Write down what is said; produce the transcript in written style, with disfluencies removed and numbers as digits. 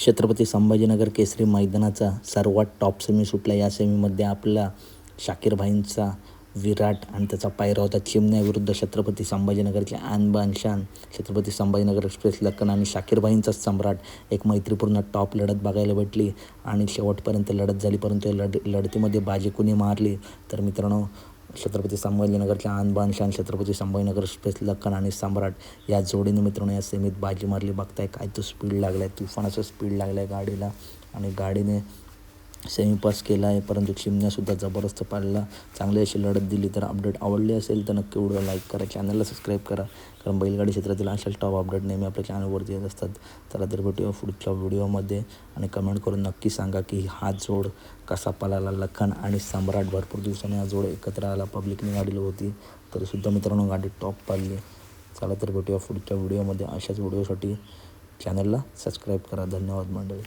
छत्रपती संभाजीनगर केसरी मैदानाचा सर्वात top semi सुटला. या सेमीमध्ये आपला शाकीर भाईंचा विराट आणि त्याचा पायरा होता चिमण्या विरुद्ध छत्रपती संभाजीनगरचे आन बान शान छत्रपती संभाजीनगर एक्सप्रेस लखन आणि शाकीर भाईंचा सम्राट. एक मैत्रीपूर्ण टॉप लढत बघायला भेटली आणि शेवटपर्यंत लढत झाली. परंतु या लढतीमध्ये बाजी कुणी मारली तर मित्रांनो, छत्रपती संभाजीनगरच्या आन बान शान छत्रपती संभाजीनगर एक्सप्रेस लखन आणि सम्राट या जोडीने मित्रांनो या सेमीत बाजी मारली. बघताय काय तो स्पीड लागला आहे, तुफानाचा स्पीड लागला आहे गाडीला आणि गाडीने सेमी पास केला आहे. परंतु चिमण्यासुद्धा जबरदस्त पाळला. चांगली अशी लढत दिली. तर अपडेट आवडली असेल तर नक्की व्हिडिओ लाईक करा, चॅनलला सबस्क्राईब करा, कारण बैलगाडी क्षेत्रातील अशाच टॉप अपडेट नेहमी आपल्या चॅनलवरती येत असतात. चला तर भेटूया पुढच्या व्हिडिओमध्ये आणि कमेंट करून नक्की सांगा की हा जोड कसा पळाला. लखन आणि सम्राट भरपूर दिवसांनी हा जोड एकत्र आला. पब्लिकने गाडीला होती तरीसुद्धा मित्रांनो गाडी टॉप पाळली. चला तर भेटूया पुढच्या व्हिडिओमध्ये. अशाच व्हिडिओसाठी चॅनलला सबस्क्राईब करा. धन्यवाद मंडळी.